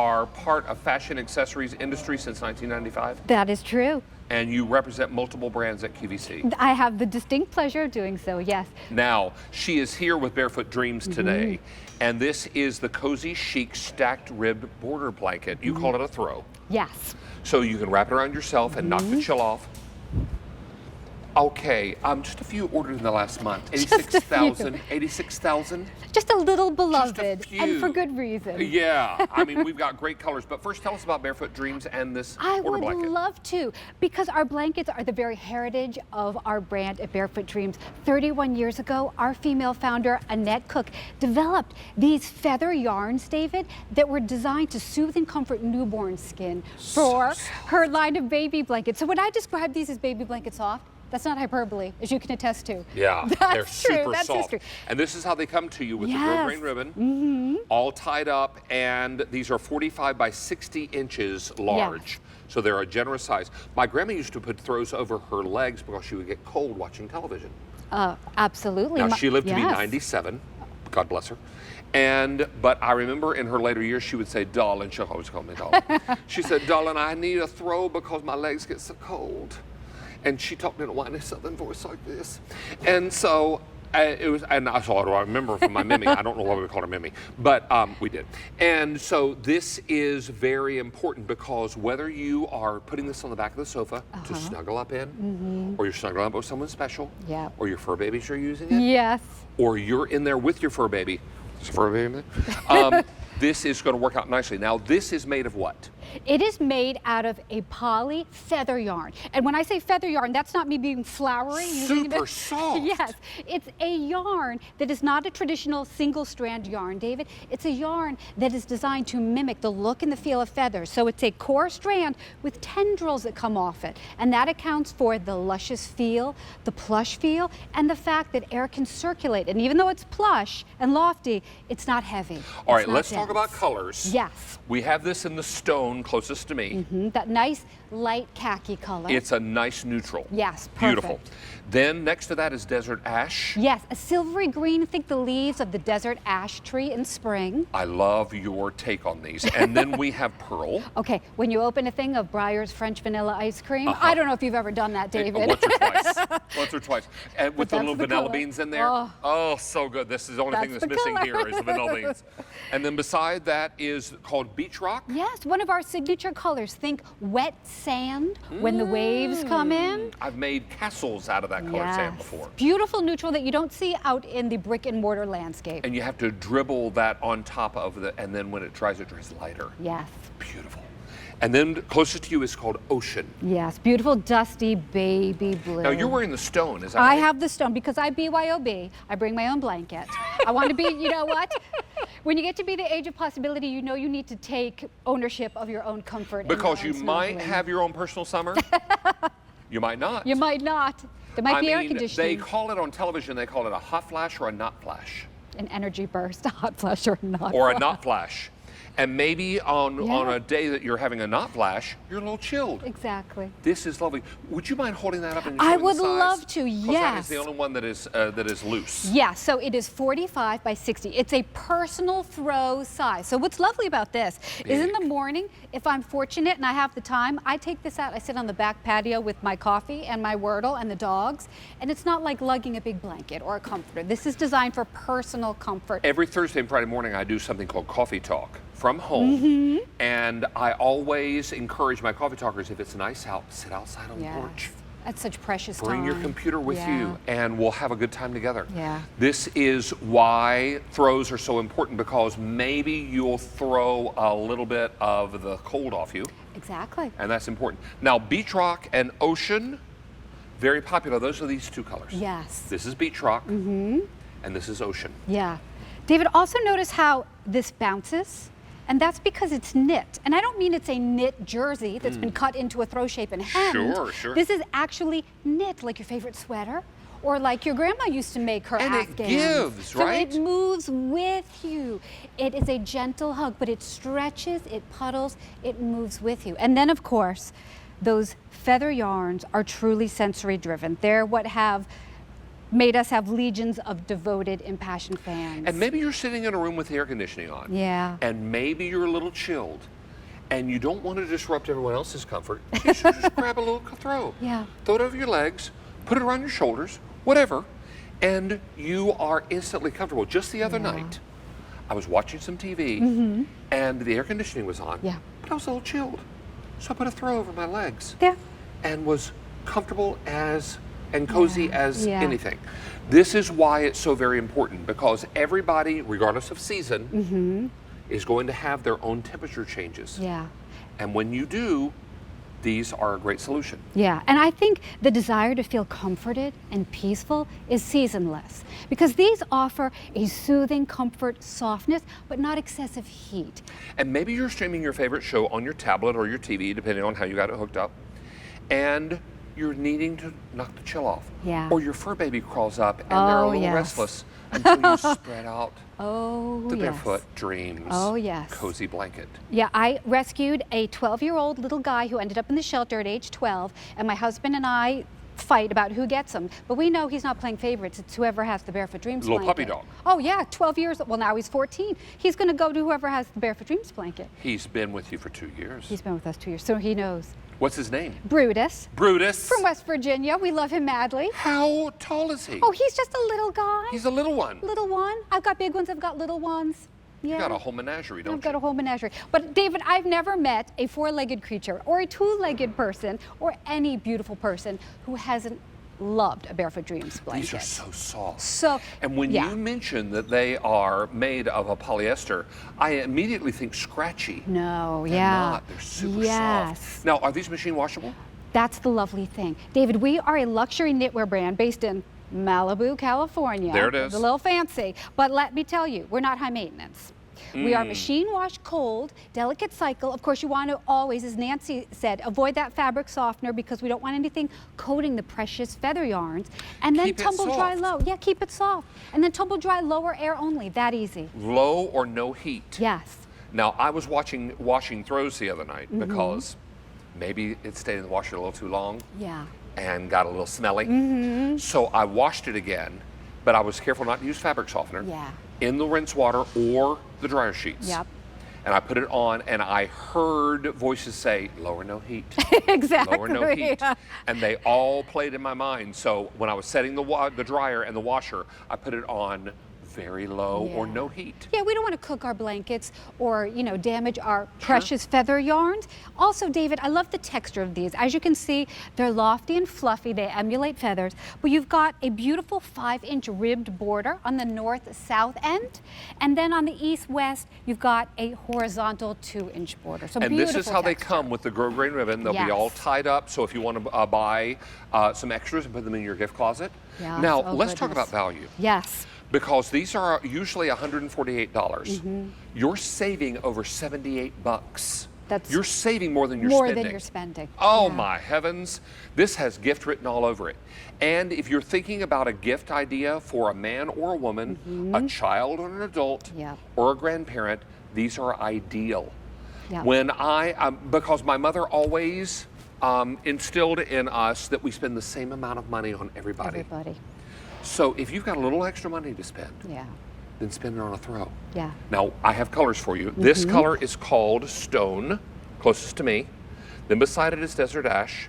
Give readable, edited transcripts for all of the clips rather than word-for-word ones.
are part of fashion accessories industry since 1995, That is true. and you represent multiple brands at QVC. I have the distinct pleasure of doing so, yes. Now, she is here with Barefoot Dreams today, and this is the QozyChic stacked ribbed border blanket. You call it a throw. Yes. So you can wrap it around yourself and knock the chill off. Okay, just a few ordered in the last month. 86,000, 86,000. Just a little beloved, few. and for good reason. Yeah, I mean, we've got great colors. But first, tell us about Barefoot Dreams and this I border would blanket. love to, because our blankets are the very heritage of our brand at Barefoot Dreams. 31 years ago, our female founder, Annette Cook, developed these feather yarns, David, that were designed to soothe and comfort newborn skin for her line of baby blankets. So when I describe these as baby blanket soft, that's not hyperbole, as you can attest to. Yeah, that's they're true. super That's soft. history. And this is how they come to you with the Yes. green ribbon, all tied up, and these are 45 by 60 inches large. So they're a generous size. My grandma used to put throws over her legs because she would get cold watching television. Absolutely. Now, she lived to be Yes. 97, God bless her. But I remember in her later years, she would say, darling, she'll always call me darling. She said, darling, I need a throw because my legs get so cold. And she talked in a whiny southern voice like this. And so it was, and that's all I remember from my Mimi. I don't know why we called her Mimi, but we did. And so this is very important because whether you are putting this on the back of the sofa to snuggle up in, or you're snuggling up with someone special, or your fur babies are using it, Yes. or you're in there with your fur baby, is fur baby in there? This is going to work out nicely. Now, this is made of what? It is made out of a poly feather yarn. And when I say feather yarn, that's not me being flowery. Super soft. Yes, it's a yarn that is not a traditional single strand yarn, David. It's a yarn that is designed to mimic the look and the feel of feathers. So it's a core strand with tendrils that come off it. And that accounts for the luscious feel, the plush feel, and the fact that air can circulate. And even though it's plush and lofty, it's not heavy. All right, let's talk about colors. Yes. We have this in the stone closest to me. That nice light khaki color. It's a nice neutral. Yes, perfect. Beautiful. Then next to that is desert ash. Yes, a silvery green. Think the leaves of the desert ash tree in spring. I love your take on these. And then we have pearl. Okay, when you open a thing of Breyer's French vanilla ice cream, I don't know if you've ever done that, David. Once or twice. Once or twice. And with the that's little the vanilla color. beans in there. Oh, so good. This is the only thing That's that's the missing color. here is the vanilla beans. And then beside that is called beach rock. Yes, one of our signature colors. Think wet sand when the waves come in. I've made castles out of that colored sand before. Beautiful neutral that you don't see out in the brick and mortar landscape. And you have to dribble that on top of and then when it dries lighter. Yes. Beautiful. And then closest to you is called ocean. Yes, beautiful dusty baby blue. Now you're wearing the stone, is that I right? have the stone because I BYOB. I bring my own blanket. I want to be, you know what? When you get to be the age of possibility, you know you need to take ownership of your own comfort. Because and you your own might snuggling. have your own personal summer. You might not. You might not. There might be air conditioning. They call it on television, they call it a hot flash or a not flash. An energy burst, a hot flash or not. Or a not flash. And maybe on a day that you're having a not flash, you're a little chilled. Exactly. This is lovely. Would you mind holding that up and I showing would the size? love to, 'Cause yes. that is the only one that is loose. Yeah, so it is 45 by 60. It's a personal throw size. So what's lovely about this is in the morning, if I'm fortunate and I have the time, I take this out, I sit on the back patio with my coffee and my Wordle and the dogs, and it's not like lugging a big blanket or a comforter. This is designed for personal comfort. Every Thursday and Friday morning, I do something called Coffee Talk from home, and I always encourage my coffee talkers, if it's nice out, sit outside on the porch. That's such precious Bring time. your computer with you, and we'll have a good time together. Yeah. This is why throws are so important, because maybe you'll throw a little bit of the cold off you. Exactly. And that's important. Now, beach rock and ocean, very popular. Those are these two colors. Yes. This is beach rock, and this is ocean. Yeah. David, also notice how this bounces. And that's because it's knit. And I don't mean it's a knit jersey that's been cut into a throw shape and hemmed. Sure, sure. This is actually knit, like your favorite sweater, or like your grandma used to make her And it Afghans. gives, right? So it moves with you. It is a gentle hug, but it stretches, it puddles, it moves with you. And then, of course, those feather yarns are truly sensory driven. They're what have made us have legions of devoted, impassioned fans. And maybe you're sitting in a room with the air conditioning on. Yeah. And maybe you're a little chilled. and you don't want to disrupt everyone else's comfort, you should just grab a little throw. Yeah. Throw it over your legs, put it around your shoulders, whatever, and you are instantly comfortable. Just the other night, I was watching some TV, and the air conditioning was on, but I was a little chilled. So I put a throw over my legs and was comfortable as and cozy as anything. This is why it's so very important, because everybody, regardless of season, is going to have their own temperature changes. Yeah. And when you do, these are a great solution. Yeah, and I think the desire to feel comforted and peaceful is seasonless, because these offer a soothing comfort, softness, but not excessive heat. And maybe you're streaming your favorite show on your tablet or your TV, depending on how you got it hooked up, and you're needing to knock the chill off. Yeah. Or your fur baby crawls up and they're a little restless until you spread out the Barefoot Dreams Cozy Blanket. Yeah, I rescued a 12-year-old little guy who ended up in the shelter at age 12, and my husband and I fight about who gets him. But we know he's not playing favorites. It's whoever has the Barefoot Dreams Little blanket. puppy dog. Oh yeah, 12 years, well now he's 14. He's gonna go to whoever has the Barefoot Dreams blanket. He's been with you for 2 years. He's been with us 2 years, so he knows. What's his name? Brutus. Brutus. From West Virginia. We love him madly. How tall is he? Oh, he's just a little guy. He's a little one. Little one. I've got big ones, I've got little ones. Yeah. You got a whole menagerie, don't you? I've got a whole menagerie. But David, I've never met a four-legged creature or a two-legged person or any beautiful person who hasn't loved a Barefoot Dreams blanket. These are so soft. So, and when you mention that they are made of a polyester, I immediately think scratchy. No, They're not. They're super soft. Now, are these machine washable? That's the lovely thing. David, we are a luxury knitwear brand based in Malibu, California. There it is. It's a little fancy, but let me tell you, we're not high maintenance. We are machine wash cold, delicate cycle. Of course, you want to always, as Nancy said, avoid that fabric softener because we don't want anything coating the precious feather yarns. And then Keep it tumble dry soft. low. Yeah, keep it soft. And then tumble dry lower air only, that easy. Low or no heat. Yes. Now, I was washing throws the other night because maybe it stayed in the washer a little too long. Yeah. And got a little smelly. So I washed it again, but I was careful not to use fabric softener in the rinse water or the dryer sheets. Yep. And I put it on, and I heard voices say, lower no heat. Exactly. Lower no heat. And they all played in my mind. So when I was setting the dryer and the washer, I put it on very low or no heat. Yeah, we don't want to cook our blankets or, you know, damage our precious feather yarns. Also, David, I love the texture of these. As you can see, they're lofty and fluffy. They emulate feathers. But you've got a beautiful 5-inch ribbed border on the north-south end. And then on the east-west, you've got a horizontal 2-inch border. So and this is how texture. they come with the grosgrain ribbon. They'll be all tied up. So if you want to buy some extras and put them in your gift closet. Yes. Now, let's talk about value. Yes. Because these are usually $148. You're saving over $78. You're saving more than you're spending. More than you're spending. Oh my heavens. This has gift written all over it. And if you're thinking about a gift idea for a man or a woman, a child or an adult, or a grandparent, these are ideal. When because my mother always instilled in us that we spend the same amount of money on everybody. So if you've got a little extra money to spend, then spend it on a throw. Now, I have colors for you. This color is called Stone, closest to me. Then beside it is Desert Ash.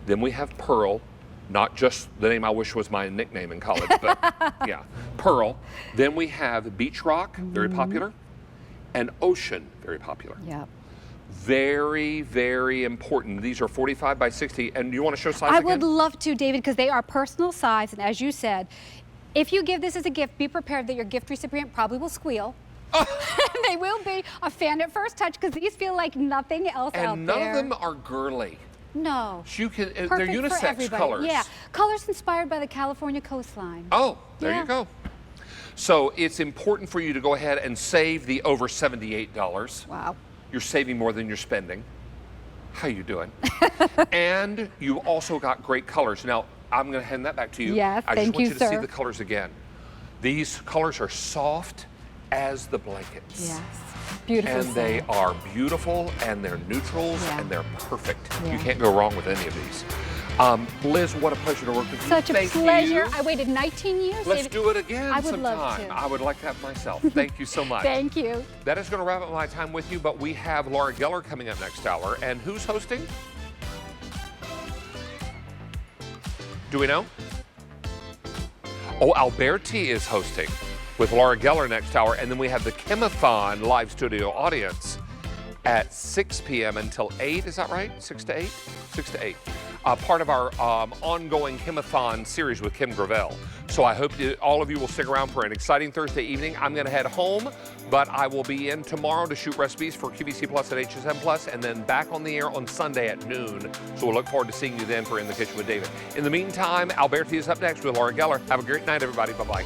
Then we have Pearl, not just the name I wish was my nickname in college, but yeah, Pearl. Then we have Beach Rock, very popular, and Ocean, very popular. Very, very important. These are 45 by 60. And you want to show size I again? would love to, David, because they are personal size. And as you said, if you give this as a gift, be prepared that your gift recipient probably will squeal. They will be a fan at first touch because these feel like nothing else out there. And none of them are girly. No. You can, they're Perfect for unisex everybody. colors. Yeah, colors inspired by the California coastline. Oh, there you go. So it's important for you to go ahead and save the over $78. Wow. You're saving more than you're spending. How you doing? And you also got great colors. Now, I'm going to hand that back to you. Yes, I just thank want you, you to see sir. the colors again. These colors are soft as the blankets. Yes, beautiful. And they are beautiful, and they're neutrals, and they're perfect. You can't go wrong with any of these. Liz, what a pleasure to work with you. Such a Thank pleasure. you. I waited 19 years. Let's David. do it again I would sometime. love to. I would like to have myself. Thank you so much. Thank you. That is going to wrap up my time with you, but we have Laura Geller coming up next hour. And who's hosting? Do we know? Oh, Alberti is hosting with Laura Geller next hour. And then we have the Chemathon live studio audience at 6 p.m. until 8. Is that right? 6 to 8? 6 to 8. Part of our ongoing Chemathon series with Kim Gravel. So I hope all of you will stick around for an exciting Thursday evening. I'm going to head home, but I will be in tomorrow to shoot recipes for QVC Plus and HSM Plus, and then back on the air on Sunday at noon. So we'll look forward to seeing you then for In the Kitchen with David. In the meantime, Alberti is up next with Laura Geller. Have a great night, everybody. Bye-bye.